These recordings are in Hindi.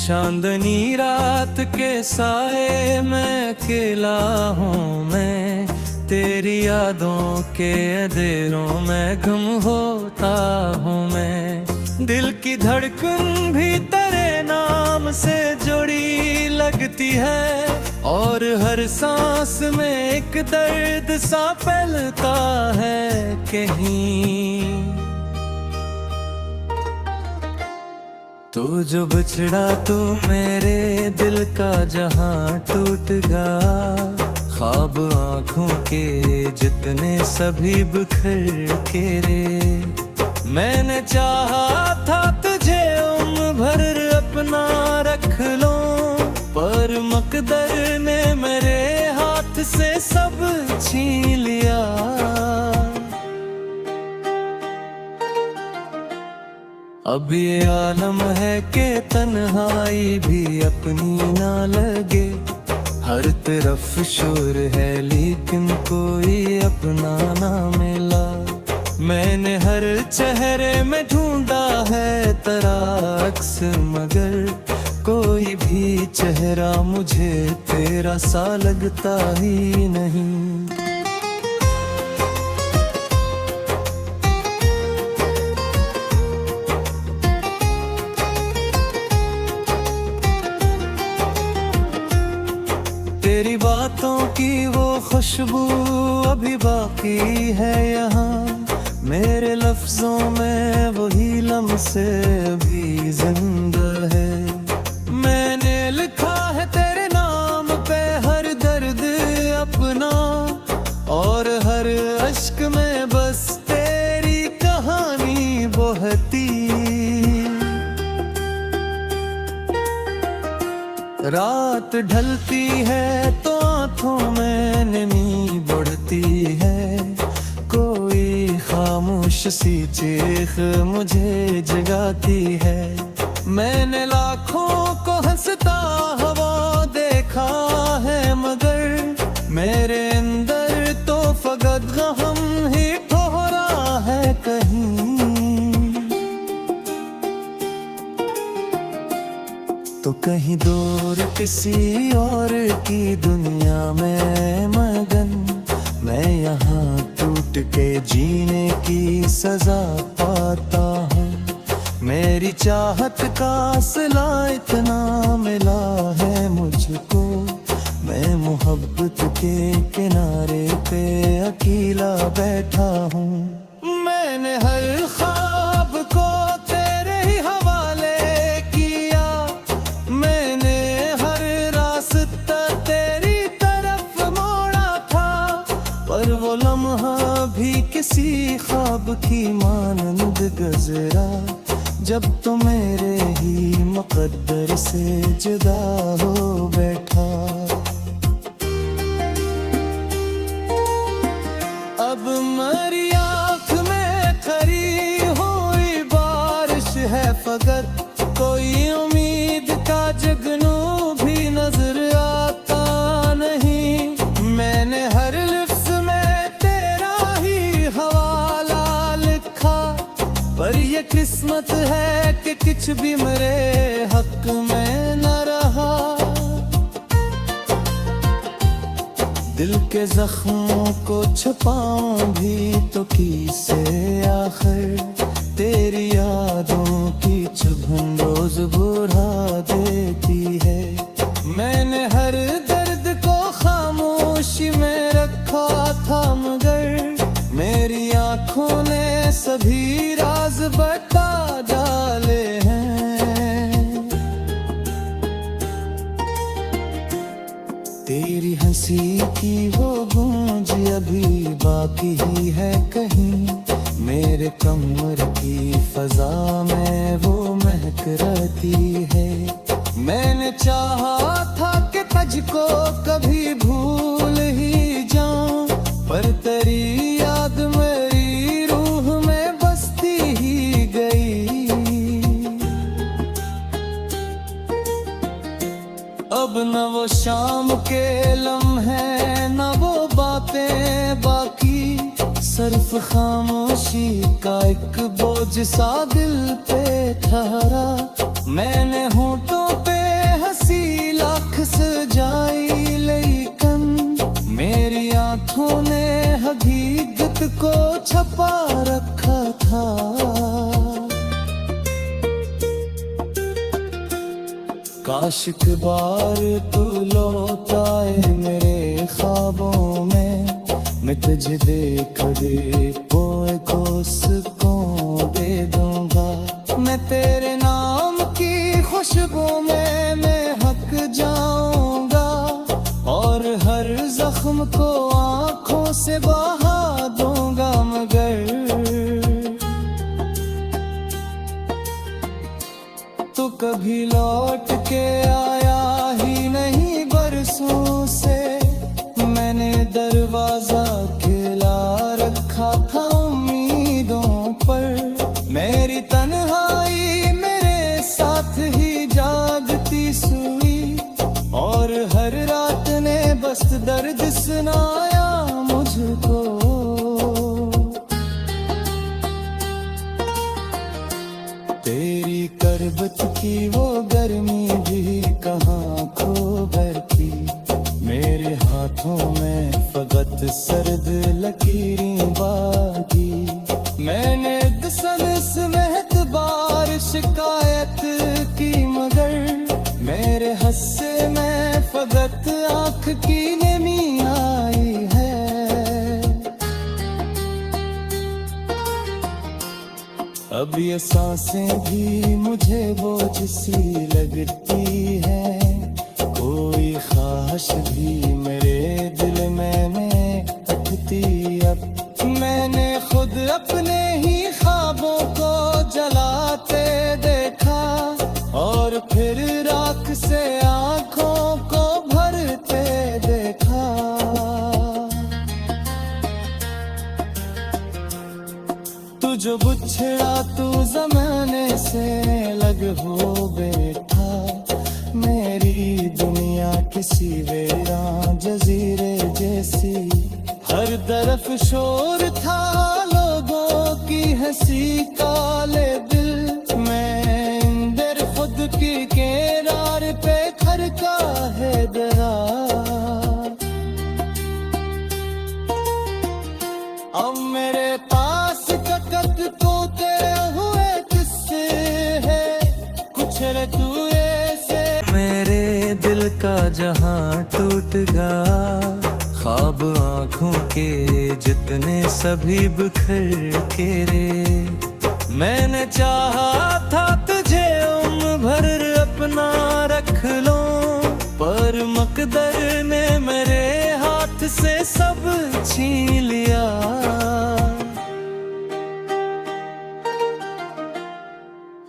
चांदनी रात के साए में अकेला हूँ मैं, तेरी यादों के अंधेरों में गुम होता हूँ मैं। दिल की धड़कन भी तेरे नाम से जुड़ी लगती है, और हर सांस में एक दर्द सा फैलता है कहीं। तू जो बिछड़ा तो मेरे दिल का जहां टूट गया, ख्वाब आँखों के जितने सभी बिखर के रे। मैंने चाहा था तुझे उम्र भर अपना रख लूं, पर मकदर ने मेरे हाथ से सब छीन लिया। अब ये आलम है कि तन्हाई भी अपनी ना लगे, हर तरफ शोर है लेकिन कोई अपना ना मिला। मैंने हर चेहरे में ढूंढा है तेरा अक्स, मगर कोई भी चेहरा मुझे तेरा सा लगता ही नहीं। तेरी बातों की वो खुशबू अभी बाकी है यहाँ, मेरे लफ्जों में वही लम्से अभी जिंदा है। मैंने लिखा है तेरे नाम पे हर दर्द अपना, और हर अश्क में बस तेरी कहानी बहती। रात ढलती है तो आँखों में नमी बढ़ती है, कोई खामोश सी चीख मुझे जगाती है। मैंने लाखों को हंसता हुआ देखा है, मगर मेरे अंदर तो फकत गम ही ठहरा है कहीं। तो कहीं दूर किसी और की दुनिया में मगन, मैं यहाँ टूट के जीने की सजा पाता हूँ। मेरी चाहत का सिला इतना मिला है मुझको, मैं मोहब्बत के किनारे पे अकेला बैठा हूँ। मैंने हर ख्वाब को तेरे ही हवाले किया, मैंने हर रास्ता तेरी तरफ मोड़ा था, पर वो लम्हा भी किसी ख्वाब की मानंद गुजरा, जब तो मेरे ही मुकद्दर से जुदा हो बैठा। अब मेरी आँख में खरी हुई बारिश है फकत, कोई उम्मीद का जगनू भी नजर आता नहीं। मैंने हर लिफ्ज़ में तेरा ही हवाला लिखा, पर ये किस्मत है कि कुछ भी मेरे हक में न रहा। दिल के जख्मों को छुपाऊं भी तो किसे आखिर, तेरी यादों की चुभन रोज बुरा देती है। मैंने हर दर्द को खामोशी में रखा था, मगर मेरी आँखों ने सभी राज बता डाले हैं। तेरी हंसी की वो गूंज अभी बाकी ही है कहीं, मेरे कमर की फजा में वो महक रहती है। मैंने चाहा था कि तुझको कभी भूल ही जाऊं, पर तेरी याद मेरी रूह में बसती ही गई। अब न वो शाम के लम्हे न वो बातें बाकी, सिर्फ खामोशी का एक बोझ सा दिल पे ठहरा। मैंने होठों पे सी लाख सजाई लेकिन मेरी आंखों ने हकीकत को छपा रखा था। काश एक बार तू लौट आए मेरे ख्वाबों में, मैं तुझे देख कोई को सुकून दे दूंगा। मैं तेरे नाम की खुशबू में महक जाऊंगा और हर जख्म को आंखों से बहा दूंगा। मगर तू कभी लौट के आया ही नहीं बरसों से। मैंने दरवाजा खिला रखा था उम्मीदों पर, मेरी तन्हाई मेरे साथ ही जागती सोई और हर रात ने बस दर्द सुनाया मुझको। तेरी करबत की वो गर्मी भी कहाँ खो बैठी, मेरे हाथों में फकत सर्द लकीरें बाकी। मैंने दसनस महत बार शिकायत की मगर मेरे हस्से में फकत आँख की नमी आई है। अब ये सांसें भी मुझे बोझ सी लगती है, कोई ख्वाहिश भी मेरे दिल में अटती। अब मैंने खुद अपने ही ख्वाबों को जलाते देखा और फिर राख से आंखों को भरते देखा। तू जो बुछड़ा तू जमाने से लग हो बैठा, मेरी दुनिया किसी वीरान जजीरे जैसी। हर तरफ शोर था लोगों की हंसी काले दिल, मैं अंदर खुद की किनार पे खड़का है दरार। अब मेरे पास ककत तोते हुए किस्से है, कुछ रे तू ऐसे मेरे दिल का जहां टूट गया। ख्वाब आँखों के जितने सभी बिखर के रे। मैंने चाहा था तुझे उम्र भर अपना रख लो, पर मकदर ने मेरे हाथ से सब छीन लिया।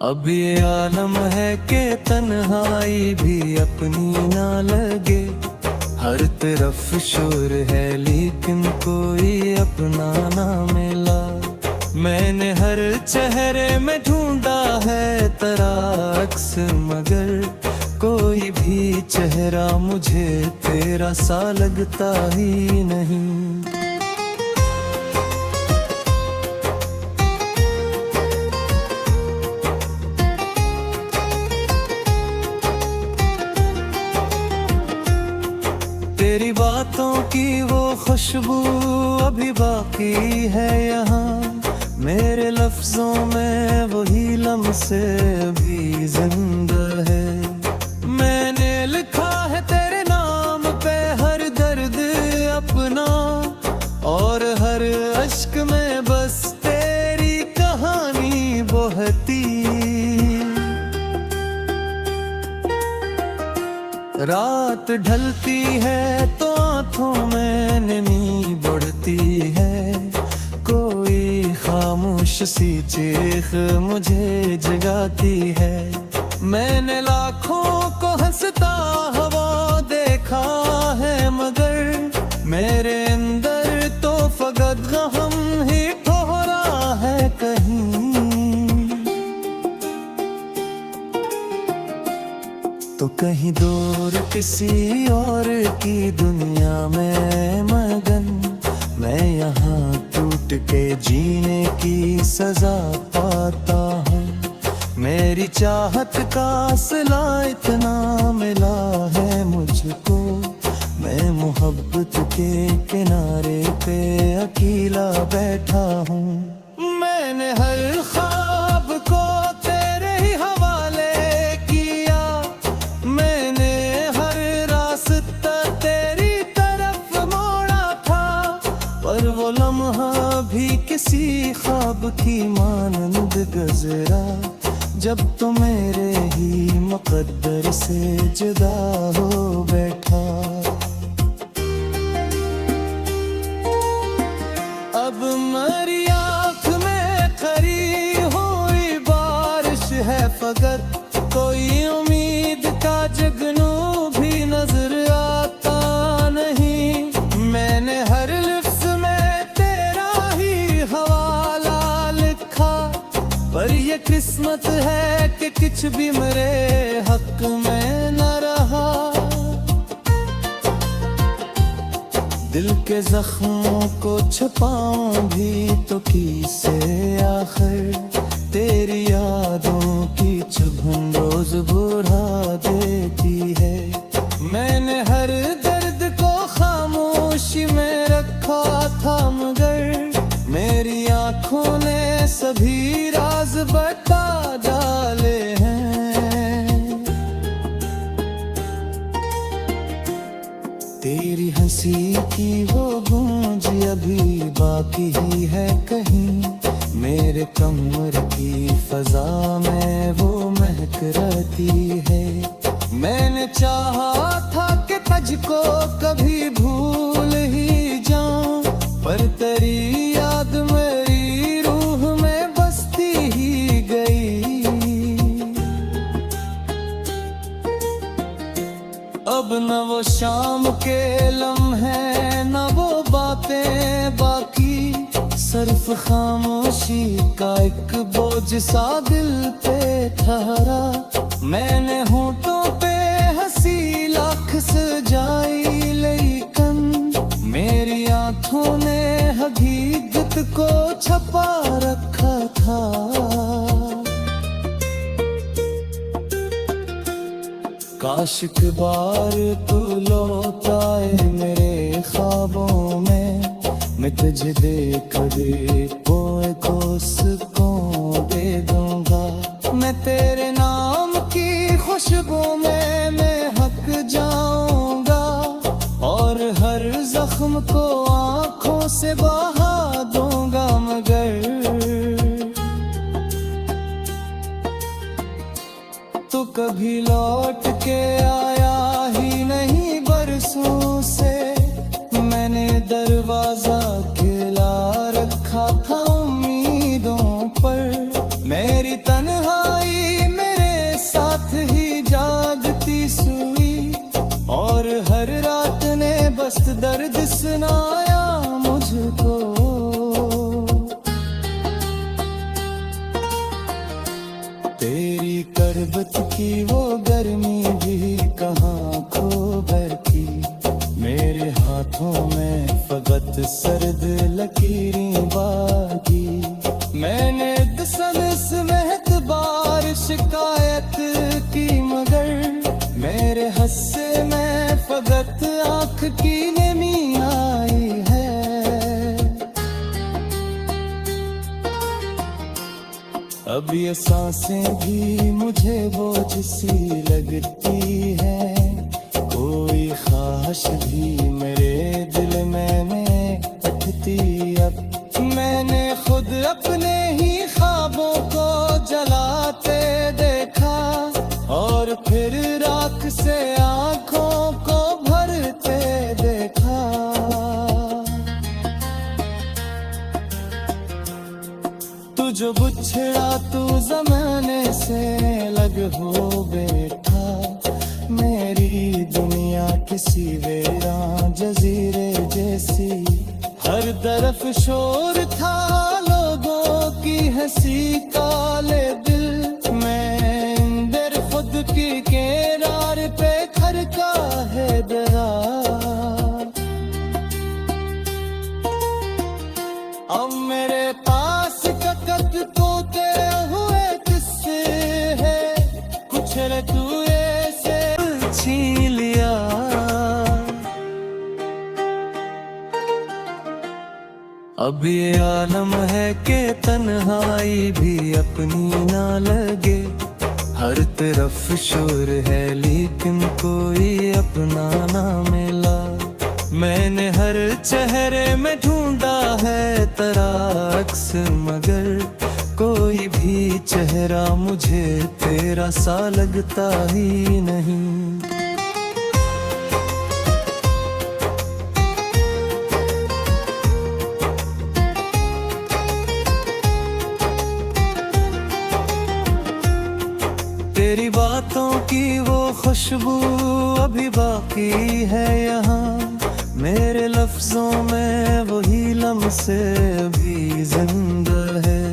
अब ये आलम है कि तन्हाई भी अपनी ना लगे। हर तरफ शोर है लेकिन कोई अपना ना मिला। मैंने हर चेहरे में ढूंढा है तराक्स, मगर कोई भी चेहरा मुझे तेरा सा लगता ही नहीं। तेरी बातों की वो खुशबू अभी बाकी है यहाँ, मेरे लफ्जों में वही लम्से अभी जिंदा है। मैंने लिखा है तेरे नाम पे हर दर्द अपना, और हर अश्क में बस तेरी कहानी बहती। रात ढलती है तो आँखों में नमी बढ़ती है, कोई खामोश सी चीख मुझे जगाती है। मैंने लाखों को हंसता हुआ देखा है, मगर मेरे अंदर तो फकत गम ही ठहरा है कहीं। तो कहीं दूर किसी और की दुनिया में मगन, मैं यहाँ टूट के जीने की सजा पाता हूँ। मेरी चाहत का सिला इतना मिला है मुझको, मैं मोहब्बत के किनारे पे अकेला बैठा हूँ। मैंने हर ख्वाब को तेरे ही हवाले किया, मैंने हर रास्ता तेरी तरफ मोड़ा था, पर वो लम्हा भी किसी ख्वाब की मानंद गुजरा, जब तो मेरे ही मुकद्दर से जुदा हो बैठा। अब मेरी आँख में खरी हुई बारिश है फकत, कोई उम्मीद का जगनू भी नजर आता नहीं। मैंने हर लिफ्ज़ में तेरा ही हवाला लिखा, पर ये किस्मत है कि कुछ भी मेरे हक में न रहा। दिल के जख्मों को छुपाऊं भी तो किसे आखिर, तेरी यादों की चुभन रोज बुढ़ा देती है। मैंने हर दर्द को खामोशी में रखा था, मगर मेरी आंखों ने सभी राज बता डाले हैं। तेरी हंसी की वो गूंज अभी बाकी ही है कहीं, मेरे कमर की फजा में वो महक रहती है। मैंने चाहा था कि तुझको कभी भूल ही जाऊं, पर तेरी याद मेरी रूह में बसती ही गई। अब न वो शाम के लम्हे न वो बातें बाकी, सिर्फ खामोशी का एक बोझ सा दिल पे ठहरा। मैंने होठों पे हंसी लाख सजाई, लेकिन मेरी आंखों ने हकीकत को छपा रखा था। काश एक बार तू लौट आए मेरे ख्वाबों में, मैं तुझे देख दे कोई को सुकून दे दूंगा। मैं तेरे नाम की खुशबू में महक जाऊंगा, और हर जख्म को आंखों से बहा दूंगा। मगर तू कभी लौट के आया ही नहीं बरसों से, मैंने दरवाजा खिला रखा था उम्मीदों पर। मेरी तन्हाई मेरे साथ ही जागती सोई, और हर रात ने बस दर्द सुनाया मुझको। तेरी करबत की वो गर्मी भी कहाँ खो बैठी, मेरे हाथों में फकत सर्द लकीरें बाकी। मैंने दस महत बार शिकायत की, मगर मेरे हस्से में फकत आँख की नमी आई है। अब ये सांसें भी मुझे बोझ सी लगती है, कोई ख्वाहिश भी मेरे दिल में उठती। अब मैंने खुद अपने ही ख्वाबों को जलाते देखा, और फिर राख से आंखों को भरते देखा। तू जो बुछड़ा तू जमाने से लग हो बैठा, मेरी दुनिया किसी वीरान जजीरे जैसी। हर तरफ शोर था लोगों की हंसी काले दिल, मैं अंदर खुद की किनार पे खड़का है दरार। अब मेरे पास ककत तोते हुए किस्से अब ये आलम है कि तन्हाई भी अपनी ना लगे। हर तरफ शोर है लेकिन कोई अपना ना मिला। मैंने हर चेहरे में ढूंढा है तराक्स, मगर कोई भी चेहरा मुझे तेरा सा लगता ही नहीं। तेरी बातों की वो खुशबू अभी बाकी है यहाँ। मेरे लफ्जों में वही लम्से अभी जिंदा है।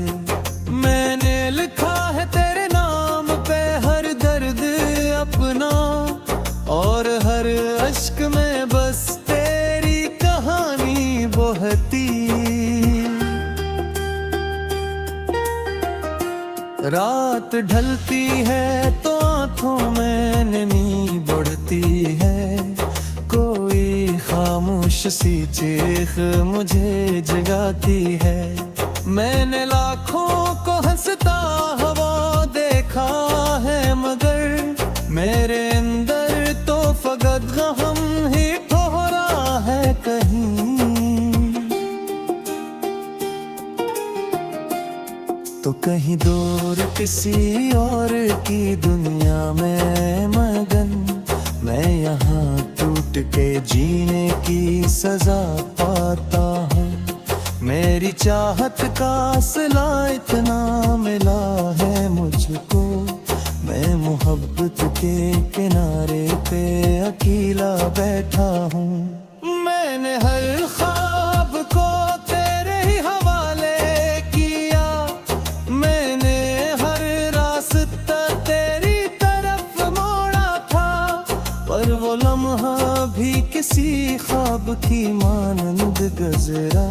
मैंने लिखा है तेरे नाम पे हर दर्द अपना, और हर अश्क में बस तेरी कहानी बहती। रात ढलती है तो आंखों में नमी बढ़ती है। कोई खामोश सी चीख मुझे जगाती है। मैंने लाखों को हंसता हुआ देखा है, मगर मेरे अंदर तो फकत गम ही ठहरा है कहीं। तो कहीं दूर किसी और की दुनिया में मगन, मैं यहाँ टूट के जीने की सजा पाता हूँ। मेरी चाहत का सिला इतना मिला है मुझको। मैं मोहब्बत के किनारे पे अकेला बैठा हूँ। मैंने हर ख्वाब को तेरे ही हवाले किया। मैंने हर रास्ता तेरी तरफ मोड़ा था, पर वो लम्हा भी किसी ख्वाब की मानंद गुजरा,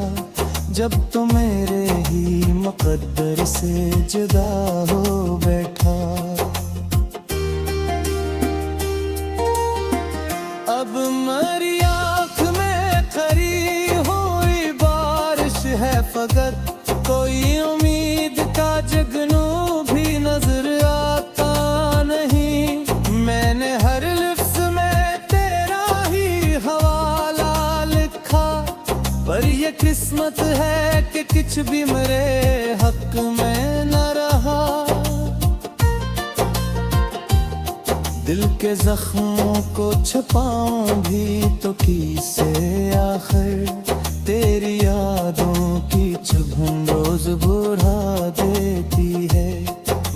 जब तो मेरे ही मुकद्दर से जुदा हो बैठा। अब मेरी आँख में खरी हुई बारिश है फकत, कोई उम्मीद का जगनू भी नजर आता नहीं। मैंने हर लिफ्ज में तेरा ही हवाला लिखा, पर ये किस्मत है कि कुछ भी मेरे हक में न रहा। दिल के जख्मों को छुपाऊं भी तो किसे आखिर, तेरी यादों की चुभन रोज बुरा देती है।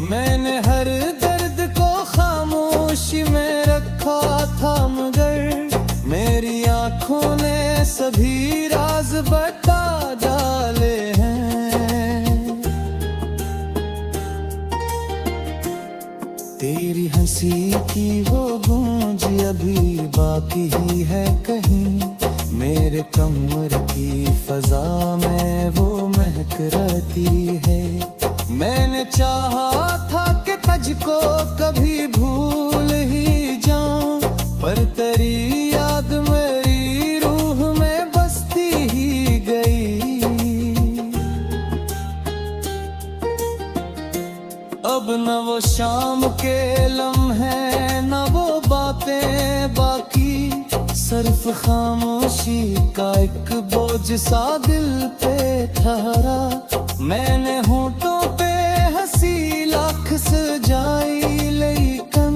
मैंने हर दर्द को खामोशी में रखा था, मगर मेरी आंखों ने सभी राज बता डाले हैं। तेरी हंसी की वो गूंज अभी बाकी ही है कहीं। मेरे कमर की फजा में वो महक रहती है। मैंने चाहा था कि तुझको कभी भूल ही जाऊं, पर तेरी याद मेरी रूह में बसती ही गई। अब न वो शाम के लम्हे न वो बातें बाकी, सिर्फ खामोशी का एक बोझ सा दिल पे ठहरा। मैंने होठों पे हंसी लाख सजाई, लेकिन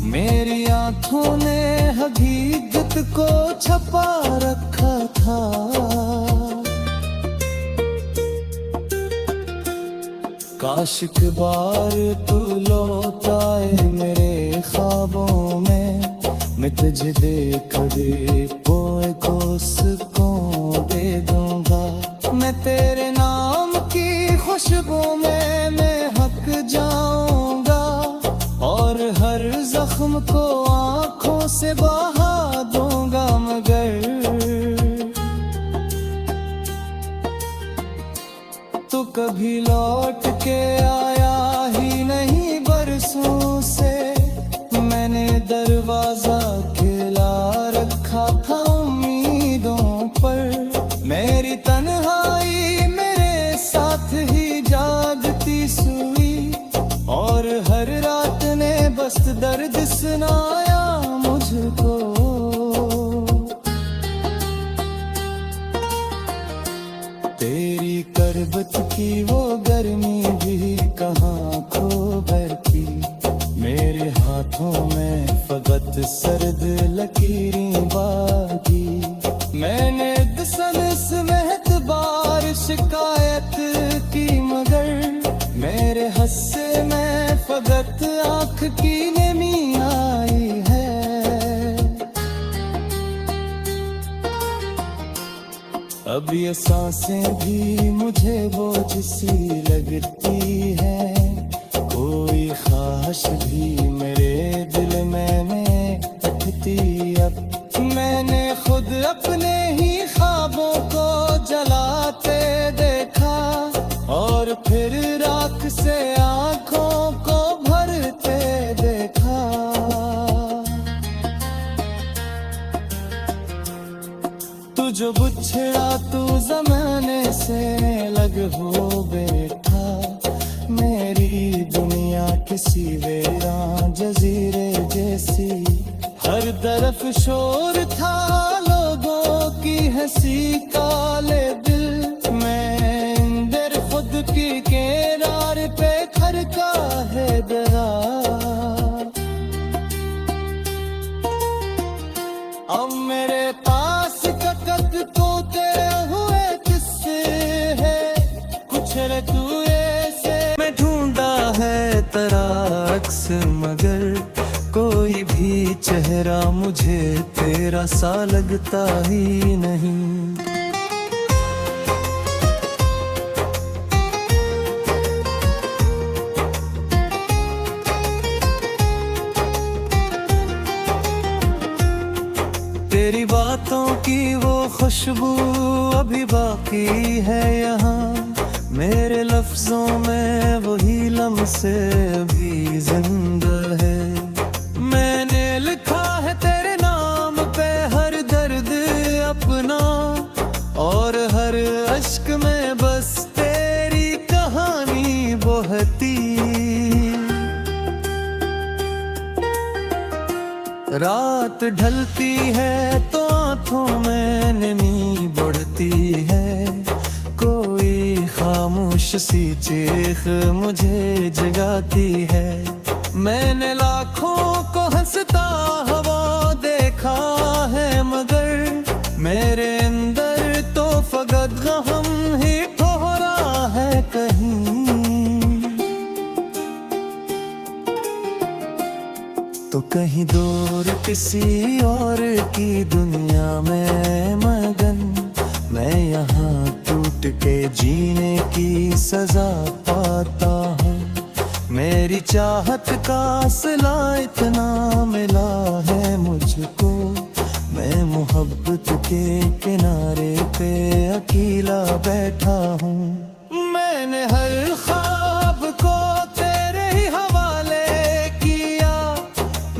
मेरी आंखों ने हकीकत को छपा रखा था। काश एक बार तू लौट आए मेरे ख्वाबों में, मैं तुझे देख दे पोए को सुकून दे दूंगा। मैं तेरे नाम की खुशबू में महक जाऊंगा, और हर जख्म को आंखों से बहा दूंगा। मगर तू कभी लौट के आया ही नहीं बरसों से। मैंने दरवाजा खुला रखा था उम्मीदों पर, मेरी तन्हाई मेरे साथ ही जागती सोई, और हर रात ने बस दर्द सुनाया मुझको। तेरी करबत की वो गर्मी भी कहाँ खो बैठी, मेरे हाथों में फकत सर्द लकीरें बाकी। मैंने दसनस महत बार शिकायत की, मगर मेरे हस्से में फकत आँख की नमी आई है। अब ये सांसें भी मुझे बोझ सी लगती है, कोई ख्वाहिश भी मेरे दिल में अटती। अब मैंने खुद अपने ही ख्वाबों को जलाते देखा, और फिर राख से आँखों को भरते देखा। तू जो बुछड़ा तू ज़माने से लग हो बैठा, मेरी दुनिया किसी वीरान जजीरे जैसी। हर तरफ शोर था लोगों की हंसी काले दिल, मैं अंदर खुद की किनार पे खड़का है दरार। अब मेरे पास ककत तोते हुए किस्से है, कुछ रे तू ऐसे मैं ढूंढा है तराक्स, मगर कोई भी चेहरा मुझे तेरा सा लगता ही नहीं। तेरी बातों की वो खुशबू अभी बाकी है यहाँ, मेरे लफ्जों में वही लम्से अभी जिंदा है। मैंने लिखा है तेरे नाम पे हर दर्द अपना, और हर अश्क में बस तेरी कहानी बहती। रात ढलती है तो आँखों में नमी बढ़ती है, कोई खामोश सी चीख मुझे जगाती है। मैंने लाखों को हंसता हुआ देखा है, मगर मेरे अंदर तो फकत गम ही ठहरा है कहीं। तो कहीं दूर किसी और की दुनिया में मगन, मैं यहाँ टूट के जीने की सजा पाता हूँ। मेरी चाहत का सिला इतना मिला है मुझको, मैं मोहब्बत के किनारे पे अकेला बैठा हूँ। मैंने हर ख्वाब को तेरे ही हवाले किया,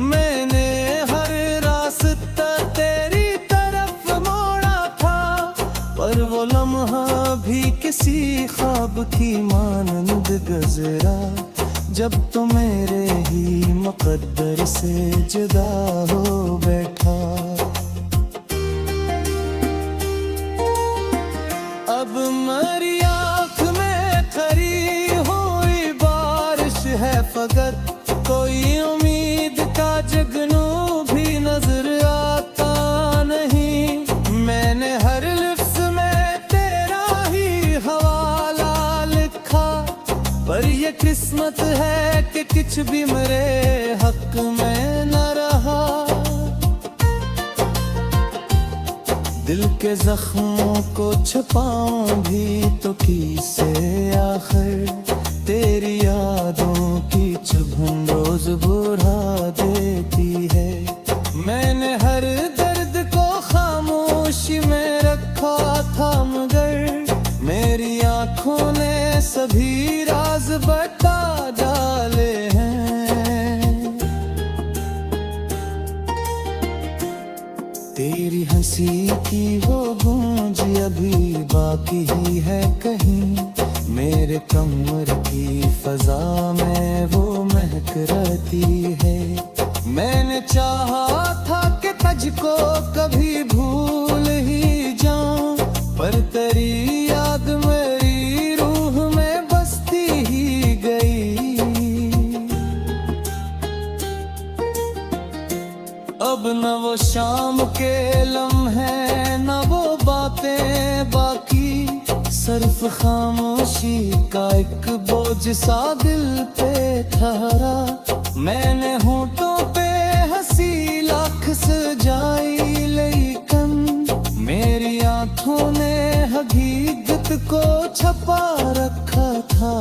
मैंने हर रास्ता तेरी तरफ मोड़ा था, पर वो लम्हा भी किसी ख्वाब की मानंद गुजरा, जब तो मेरे ही मुकद्दर से जुदा हो बैठा। अब मेरी आँख में खरी हुई बारिश है फकत, कोई उम्मीद का जगनू भी नजर आता नहीं। मैंने हर लिफ्ज़ में तेरा ही हवाला लिखा, पर ये किस्मत है कि कुछ भी मेरे हक में न रहा। दिल के जख्मों को छुपाऊं भी तो किसे आखिर, तेरी यादों की चुभन रोज बुरा देती है। मैंने हर दर्द को खामोशी में रखा था, मगर मेरी आंखों ने सभी राज बता डाले हैं। तेरी हंसी की वो गूंज अभी बाकी बाकी ही है कहीं मेरे कमर की फजा में वो महक रहती है। मैंने चाहा था कि तुझको कभी भूल ही जाऊं, पर तेरी याद मेरी रूह में बसती ही गई। अब न वो शाम के लम्हे न वो बातें बाकी, सिर्फ खामोशी का एक बोझ सा दिल पे ठहरा। मैंने होठों पे हंसी लाख सजाई, लेकिन मेरी आंखों ने हकीकत को छपा रखा था।